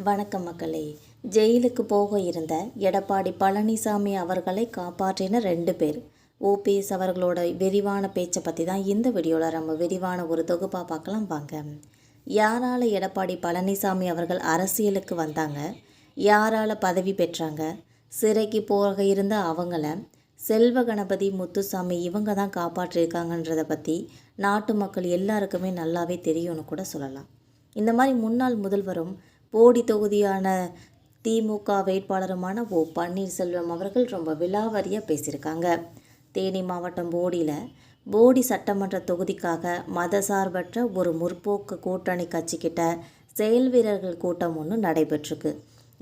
வணக்கம் மக்களே. ஜெயிலுக்கு போக இருந்த எடப்பாடி பழனிசாமி அவர்களை காப்பாற்றின 2 பேர். ஓபிஎஸ் அவர்களோட விரிவான பேச்சை பற்றி தான் இந்த வீடியோவில் நம்ம விரிவான ஒரு தொகுப்பாக பார்க்கலாம் வாங்க. யாரால் எடப்பாடி பழனிசாமி அவர்கள் அரசியலுக்கு வந்தாங்க, யாரால் பதவி பெற்றாங்க, சிறைக்கு போக இருந்த அவங்கள செல்வ கணபதி, முத்துசாமி இவங்க தான் காப்பாற்றியிருக்காங்கன்றதை பற்றி நாட்டு மக்கள் எல்லாருக்குமே நல்லாவே தெரியும்னு கூட சொல்லலாம். இந்த மாதிரி முன்னாள் முதல்வரும் போடி தொகுதியான திமுக வேட்பாளருமான பன்னீர்செல்வம் அவர்கள் ரொம்ப விலாவரியாக பேசியிருக்காங்க. தேனி மாவட்டம் போடி சட்டமன்ற தொகுதிக்காக மதசார்பற்ற ஒரு முற்போக்கு கூட்டணி கட்சிக்கிட்ட செயல் வீரர்கள் கூட்டம் ஒன்று நடைபெற்றிருக்கு.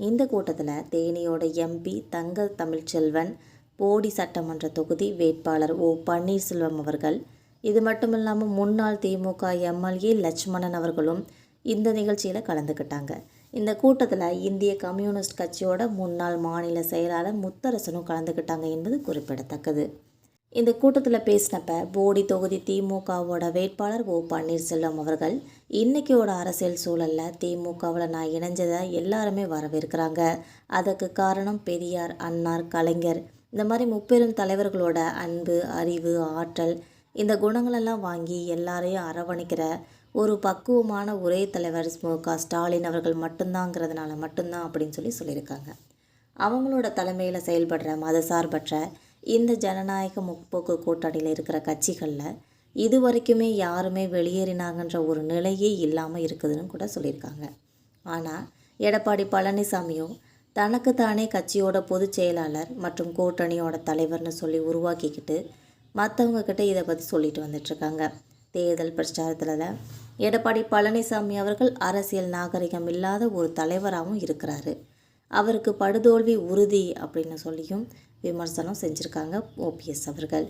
இந்த கூட்டத்தில் தேனியோட எம்பி தங்க தமிழ்ச்செல்வன், போடி சட்டமன்ற தொகுதி வேட்பாளர் பன்னீர்செல்வம் அவர்கள், இது மட்டும் இல்லாமல் முன்னாள் திமுக எம்எல்ஏ லட்சுமணன் அவர்களும் இந்த நிகழ்ச்சியில் கலந்துக்கிட்டாங்க. இந்த கூட்டத்தில் இந்திய கம்யூனிஸ்ட் கட்சியோட முன்னாள் மாநில செயலாளர் முத்தரசனும் கலந்துக்கிட்டாங்க என்பது குறிப்பிடத்தக்கது. இந்த கூட்டத்தில் பேசினப்ப போடி தொகுதி திமுகவோட வேட்பாளர் பன்னீர்செல்வம் அவர்கள், இன்றைக்கியோட அரசியல் சூழலில் திமுகவில் நான் இணைஞ்சதை எல்லாருமே வரவேற்கிறாங்க. அதுக்கு காரணம் பெரியார், அன்னார், கலைஞர் இந்த மாதிரி முப்பெரும் தலைவர்களோட அன்பு, அறிவு, ஆற்றல் இந்த குணங்களெல்லாம் வாங்கி எல்லாரையும் அரவணைக்கிற ஒரு பக்குவமான ஒரே தலைவர் மு.க. ஸ்டாலின் அவர்கள் மட்டும்தான் அப்படின்னு சொல்லியிருக்காங்க. அவங்களோட தலைமையில் செயல்படுற மதசார்பற்ற இந்த ஜனநாயக முற்போக்கு கூட்டணியில் இருக்கிற கட்சிகளில் இது வரைக்குமே யாருமே வெளியேறினாங்கன்ற ஒரு நிலையே இல்லாமல் இருக்குதுன்னு கூட சொல்லியிருக்காங்க. ஆனால் எடப்பாடி பழனிசாமியும் தனக்குத்தானே கட்சியோட பொதுச் செயலாளர் மற்றும் கூட்டணியோட தலைவர்னு சொல்லி உருவாக்கிக்கிட்டு மற்றவங்கக்கிட்ட இதை பற்றி சொல்லிட்டு வந்துட்டுருக்காங்க. தேர்தல் பிரச்சாரத்தில் எடப்பாடி பழனிசாமி அவர்கள் அரசியல் நாகரிகம் இல்லாத ஒரு தலைவராகவும் இருக்கிறாரு, அவருக்கு படுதோல்வி உறுதி அப்படின்னு சொல்லியும் விமர்சனம் செஞ்சுருக்காங்க ஓபிஎஸ் அவர்கள்.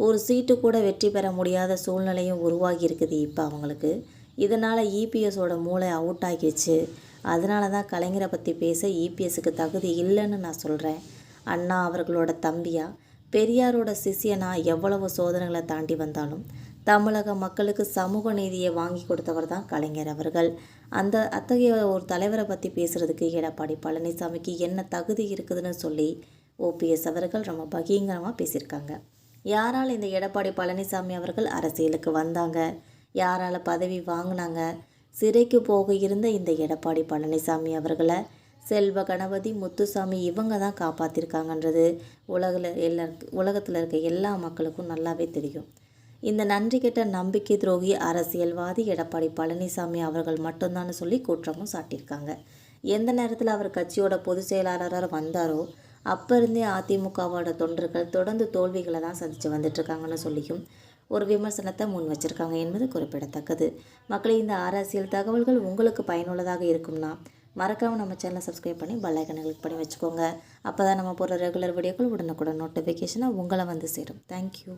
ஒரு சீட்டு கூட வெற்றி பெற முடியாத சூழ்நிலையும் உருவாகி இருக்குது இப்போ அவங்களுக்கு. இதனால் இபிஎஸோட மூளை அவுட் ஆகிடுச்சு. அதனால தான் கலைஞரை பற்றி பேச இபிஎஸ்க்கு தகுதி இல்லைன்னு நான் சொல்கிறேன். அண்ணா அவர்களோட தம்பியா, பெரியாரோட சிஷியனா எவ்வளவு சோதனைகளை தாண்டி வந்தாலும் தமிழக மக்களுக்கு சமூக நீதியை வாங்கி கொடுத்தவர் தான் கலைஞர் அவர்கள். அத்தகைய ஒரு தலைவரை பற்றி பேசுகிறதுக்கு எடப்பாடி பழனிசாமிக்கு என்ன தகுதி இருக்குதுன்னு சொல்லி ஓபிஎஸ் அவர்கள் ரொம்ப பகிரங்கமாக பேசியிருக்காங்க. யாரால் இந்த எடப்பாடி பழனிசாமி அவர்கள் அரசியலுக்கு வந்தாங்க, யாரால் பதவி வாங்கினாங்க, சிறைக்கு போக இருந்த இந்த எடப்பாடி பழனிசாமி அவர்களை செல்வ கணபதி, முத்துசாமி இவங்க தான் காப்பாற்றிருக்காங்கன்றது உலகத்தில் இருக்க எல்லா மக்களுக்கும் நல்லாவே தெரியும். இந்த நன்றி கெட்ட நம்பிக்கை துரோகி அரசியல்வாதி எடப்பாடி பழனிசாமி அவர்கள் மட்டும்தான் சொல்லி குற்றமும் சாட்டியிருக்காங்க. எந்த நேரத்தில் அவர் கட்சியோட பொதுச் செயலாளராக வந்தாரோ அப்போ இருந்தே அதிமுகவோட தொண்டர்கள் தொடர்ந்து தோல்விகளை தான் சந்தித்து வந்துட்டுருக்காங்கன்னு சொல்லியும் ஒரு விமர்சனத்தை முன் வச்சுருக்காங்க என்பது குறிப்பிடத்தக்கது. மக்களே, இந்த அரசியல் தகவல்கள் உங்களுக்கு பயனுள்ளதாக இருக்கும்னா மறக்காமல் நம்ம சேனலை சப்ஸ்கிரைப் பண்ணி பெல் ஐகானை கிளிக் பண்ணி வச்சுக்கோங்க. அப்போ தான் நம்ம போகிற ரெகுலர் வீடியோக்கள் உடனுக்குடன் நோட்டிஃபிகேஷனாக உங்களை வந்து சேரும். தேங்க்யூ.